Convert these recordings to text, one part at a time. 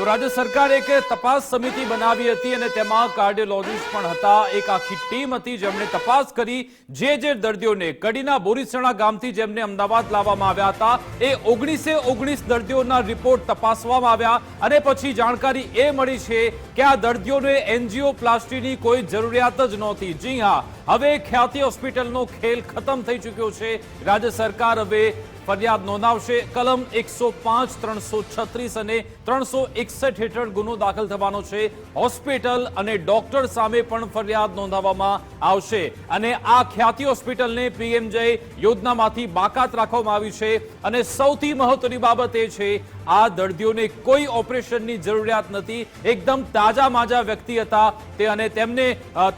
તો રાજ્ય સરકારે એક તપાસ સમિતિ બનાવી હતી અને તેમાં કાર્ડિયોલોજિસ્ટ પણ હતા। એક આખી ટીમ હતી જેમણે તપાસ કરી। જે દર્દીઓને કડીના બોરીસણા ગામથી જેમને અમદાવાદ લાવવામાં આવ્યા હતા એ 19 દર્દીઓના રિપોર્ટ તપાસવામાં આવ્યા અને પછી જાણકારી એ મળી છે કે આ દર્દીઓને એન્જિયોપ્લાસ્ટીની કોઈ જરૂરિયાત જ નહોતી। જી હા, હવે ખ્યાતિ હોસ્પિટલનો ખેલ ખતમ થઈ ચૂક્યો છે। રાજ્ય સરકાર હવે ફરિયાદ નોંધાવશે। કલમ 105, 336 અને 361 હેઠળ ગુનો દાખલ થવાનો છે। હોસ્પિટલ અને ડોક્ટર સામે પણ ફરિયાદ નોંધાવવામાં આવશે અને આ ખ્યાતિ હોસ્પિટલને પીએમજે યોજનામાંથી બાકાત રાખવામાં આવી છે અને સૌથી મહત્વની બાબત એ છે આ દર્દીઓને કોઈ ઓપરેશનની જરૂરિયાત નથી। એકદમ તાજા માજા વ્યક્તિ હતા તે અને તેમને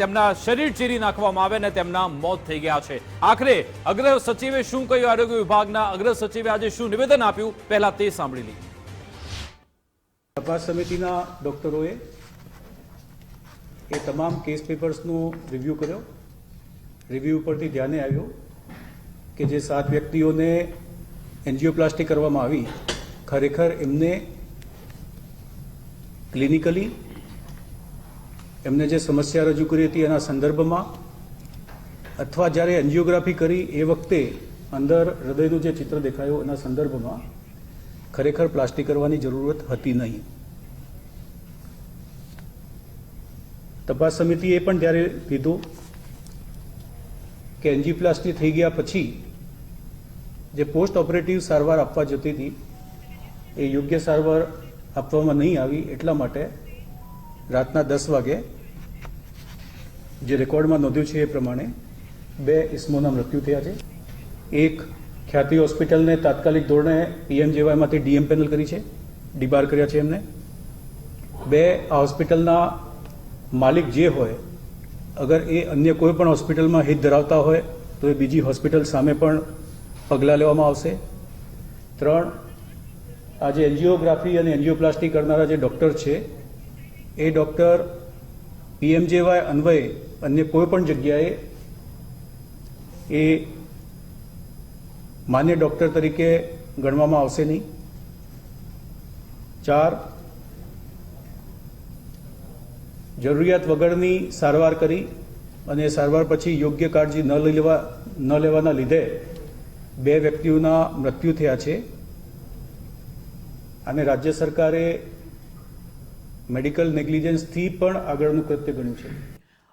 તેમના શરીર ચીરી નાખવામાં આવે અને તેમના મોત થઈ ગયા છે। આખરે અગ્ર સચિવે શું કહ્યું, આરોગ્ય વિભાગના અગ્ર સચિવે આજે શું નિવેદન આપ્યું, પહેલા તે સાંભળી લઈએ। તપાસ સમિતિના ડોક્ટરોએ એ તમામ કેસ પેપર્સનું રિવ્યૂ કર્યો। રિવ્યૂ પરથી ધ્યાને આવ્યું કે જે 7 વ્યક્તિઓને એન્જિયોપ્લાસ્ટી કરવામાં આવી ખરેખર એમને ક્લિનિકલી એમને જે સમસ્યા રજૂ કરી હતી એના સંદર્ભમાં અથવા જ્યારે એન્જિયોગ્રાફી કરી એ વખતે અંદર હૃદયનું જે ચિત્ર દેખાયું એના સંદર્ભમાં ખરેખર પ્લાસ્ટી કરવાની જરૂરત હતી નહીં। તપાસ સમિતિએ પણ ત્યારે કીધું કે એન્જિયોપ્લાસ્ટી થઈ ગયા પછી જે પોસ્ટ ઓપરેટિવ સારવાર આપવા જતી હતી એ યોગ્ય સારવાર આપવામાં નહીં આવી। એટલા માટે રાતના 10 વાગે જે રેકોર્ડમાં નોંધ્યું છે એ પ્રમાણે 2 ઇસમોના મૃત્યુ થયા છે। એક ખ્યાતિ હોસ્પિટલને તાત્કાલિક ધોરણે પીએમજેવાયમાંથી ડીએમ પેનલ કરી છે, ડીબાર કર્યા છે એમને। 2 આ હોસ્પિટલના માલિક જે હોય અગર એ અન્ય કોઈ પણ હોસ્પિટલમાં હિત ધરાવતા હોય તો એ બીજી હોસ્પિટલ સામે પણ પગલાં લેવામાં આવશે। 3 આજે એન્જિયોગ્રાફી અને એન્જિયોપ્લાસ્ટી કરનારા જે ડૉક્ટર છે એ ડૉક્ટર પીએમજેવાય અન્વયે અન્ય કોઈ પણ જગ્યાએ એ માન્ય ડૉક્ટર તરીકે ગણવામાં આવશે નહીં। 4 જરૂરિયાત વગરની સારવાર કરી અને સારવાર પછી યોગ્ય કાળજી ન લેવાના લીધે 2 વ્યક્તિઓના મૃત્યુ થયા છે અને રાજ્ય સરકારે મેડિકલ નેગ્લિજન્સથી પણ આગળનું કૃત્ય ગણ્યું છે।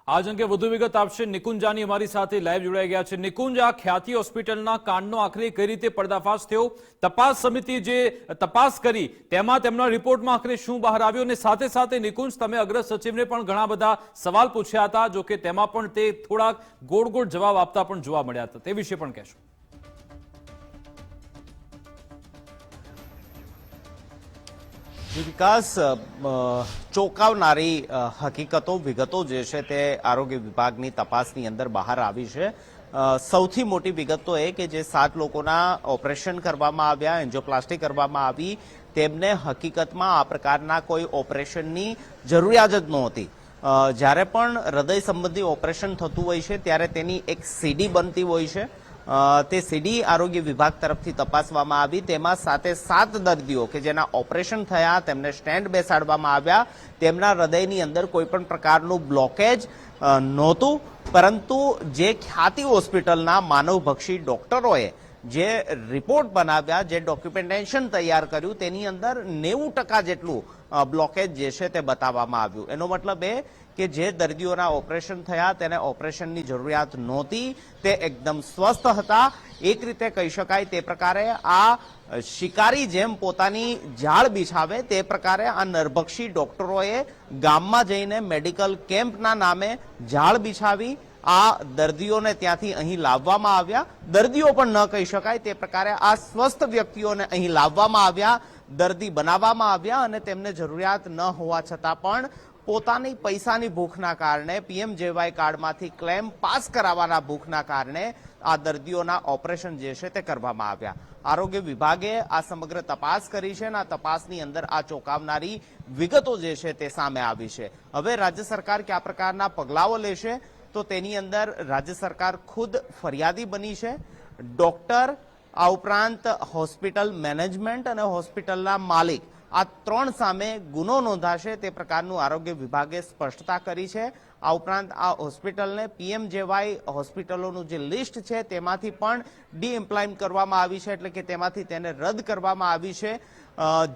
આજ અંગે વધુ વિગત આપશે નિકુંજ જાની અમારી સાથે લાઈવ જોડાઈ ગયા છે। નિકુંજ, આ ખ્યાતિ હોસ્પિટલના કાંડનો આખરે કઈ રીતે પર્દાફાશ થયો, તપાસ સમિતિ જે તપાસ કરી તેમાં તેમના રિપોર્ટમાં આખરે શું બહાર આવ્યું અને સાથે સાથે નિકુંજ તમે અગ્ર સચિવને પણ ઘણા બધા સવાલ પૂછ્યા હતા, જો કે તેમાં પણ તે થોડાક ગોળ જવાબ આપતા પણ જોવા મળ્યા હતા, તે વિશે પણ કહેશો। વિકાસ, ચોંકાવનારી હકીકતો વિગતો જે છે તે આરોગ્ય વિભાગની તપાસની અંદર બહાર આવી છે। સૌથી મોટી વિગત તો એ કે જે 7 લોકોના ઓપરેશન કરવામાં આવ્યા, એન્જિયોપ્લાસ્ટી કરવામાં આવી, તેમને હકીકતમાં આ પ્રકારના કોઈ ઓપરેશનની જરૂરિયાત જ નહોતી। જ્યારે પણ હૃદય સંબંધી ઓપરેશન થતું હોય છે ત્યારે તેની એક સીડી બનતી હોય છે, તે સીડી આરોગ્ય વિભાગ તરફથી તપાસવામાં આવી। તેમાં 7 દર્દીઓ કે જેના ઓપરેશન થયા, તેમને સ્ટેન્ડ બેસાડવામાં આવ્યા, તેમના હૃદયની અંદર કોઈ પણ પ્રકારનું બ્લોકેજ નહોતું, પરંતુ જે ખ્યાતિ હોસ્પિટલના માનવભક્ષી ડોક્ટરોએ જે રિપોર્ટ બનાવ્યા, જે ડોક્યુમેન્ટેશન તૈયાર કર્યું, તેની અંદર 90% જેટલું બ્લોકેજ જે છે તે બતાવવામાં આવ્યું। એનો મતલબ એ કે જે દર્દીઓના ઓપરેશન થયા તેને ઓપરેશનની જરૂરિયાત નહોતી, તે એકદમ સ્વસ્થ હતા। એક રીતે કહી શકાય તે પ્રકારે આ શિકારી જેમ પોતાની જાળ બિછાવે તે પ્રકારે આ નરભક્ષી ડોક્ટરોએ ગામમાં જઈને મેડિકલ કેમ્પના નામે જાળ બિછાવી આ દર્દીઓને ત્યાંથી અહીં લાવવામાં આવ્યા। દર્દીઓ પણ ન કહી શકાય તે પ્રકારે આ સ્વસ્થ વ્યક્તિઓને અહીં લાવવામાં આવ્યા, દર્દી બનાવવામાં આવ્યા અને તેમને જરૂરિયાત ન હોવા છતાં પણ પોતાની પૈસાની ભૂખના કારણે, પીએમજેવાય કાર્ડમાંથી ક્લેમ પાસ કરાવવાના ભૂખના કારણે આ દર્દીઓના ઓપરેશન જે છે તે કરવામાં આવ્યા। આરોગ્ય વિભાગે આ સમગ્ર તપાસ કરી છે અને આ તપાસની અંદર આ ચોંકાવનારી વિગતો જે છે તે સામે આવી છે। હવે રાજ્ય સરકાર કયા પ્રકારના પગલાઓ લેશે તો તેની અંદર રાજ્ય સરકાર ખુદ ફરિયાદી બની છે। ડોક્ટર, આ ઉપરાંત હોસ્પિટલ મેનેજમેન્ટ અને હોસ્પિટલના માલિક આ 3 સામે ગુનો નોંધાશે તે પ્રકારનું આરોગ્ય વિભાગે સ્પષ્ટતા કરી છે. આ ઉપરાંત આ હોસ્પિટલને પીએમજેવાય હોસ્પિટલોનું જે લિસ્ટ છે તેમાંથી પણ ડીએમ્પ્લોયમેન્ટ કરવામાં આવી છે, એટલે કે તેમાંથી તેને રદ કરવામાં આવી છે.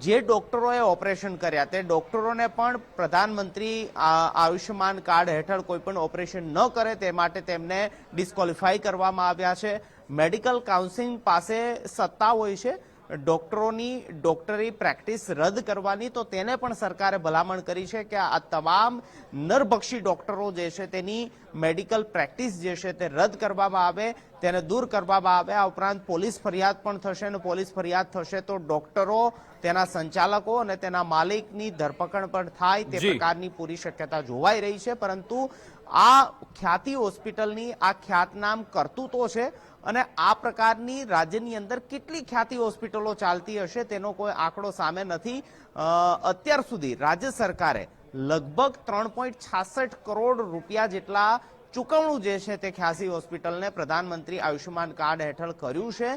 જે ડોક્ટરોએ ઓપરેશન કર્યા તે ડોક્ટરોને પણ પ્રધાનમંત્રી આયુષ્યમાન કાર્ડ હેઠળ કોઈ પણ ઓપરેશન ન કરે તે માટે તેમને ડિસ્કોલિફાઈ કરવામાં આવ્યા છે. મેડિકલ કાઉન્સિલ પાસે સત્તા હોય છે ડોક્ટરોની ડોક્ટરી પ્રેક્ટિસ રદ કરવાની, તો તેને પણ સરકારે ભલામણ કરી છે કે આ તમામ નરભક્ષી ડોક્ટરો જે છે તેની મેડિકલ પ્રેક્ટિસ જે છે તે રદ કરવામાં આવે, તેને દૂર કરવામાં આવે. આ ઉપરાંત પોલીસ ફરિયાદ પણ થશે અને પોલીસ ફરિયાદ થશે તો ડોક્ટરો, તેના સંચાલકો અને તેના માલિકની ધરપકડ પણ થાય તે પ્રકારની પૂરી શક્યતા જોવાઈ રહી છે. પરંતુ આ ખ્યાતિ હોસ્પિટલની આ ખ્યાતનામ કરતૂતો છે અને આ પ્રકારની રાજ્યની અંદર કેટલી ખ્યાતિ હોસ્પિટલો ચાલતી હશે તેનો કોઈ આંકડો સામે નથી. અત્યાર સુધી રાજ્ય સરકારે લગભગ 3.66 કરોડ રૂપિયા જેટલા ચૂકવણું જે છે તે ખ્યાતિ હોસ્પિટલને પ્રધાનમંત્રી આયુષ્યમાન કાર્ડ હેઠળ કર્યું છે.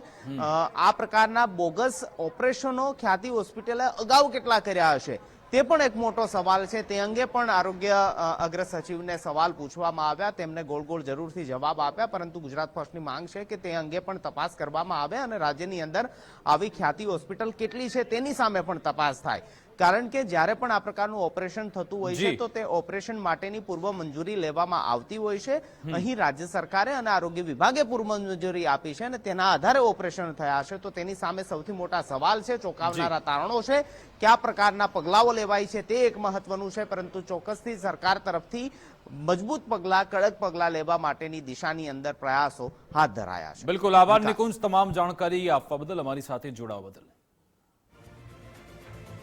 આ પ્રકારના બોગસ ઓપરેશનો ખ્યાતિ હોસ્પિટલે અગાઉ કેટલા કર્યા હશે તે પણ એક મોટો સવાલ છે. તે અંગે પણ આરોગ્ય અગ્ર સચિવને સવાલ પૂછવામાં આવ્યા, તેમને ગોળ ગોળ જરૂરથી જવાબ આપ્યા, પરંતુ ગુજરાત ફર્સ્ટની માંગ છે કે તે અંગે પણ તપાસ કરવામાં આવે અને રાજ્યની અંદર આવી ખ્યાતિ હોસ્પિટલ કેટલી છે તેની સામે પણ તપાસ થાય. કારણ કે જ્યારે પણ આ પ્રકારનું ઓપરેશન થતું હોય છે તો તે ઓપરેશન માટેની પૂર્વ મંજૂરી લેવામાં આવતી હોય છે. અહીં રાજ્ય સરકારે અને આરોગ્ય વિભાગે પૂર્વ મંજૂરી આપી છે અને તેના આધારે ઓપરેશન થયા છે, તો તેની સામે સૌથી મોટા સવાલ છે, ચોંકાવનારા તારણો છે. કયા પ્રકારના પગલાઓ લેવાય છે તે એક મહત્વનું છે, પરંતુ ચોક્કસથી સરકાર તરફથી મજબૂત પગલા, કડક પગલા લેવા માટેની દિશાની અંદર પ્રયાસો હાથ ધરાયા છે. બિલકુલ, આભાર નિકુંજ તમામ જાણકારી આપવા બદલ, અમારી સાથે જોડાવા બદલ.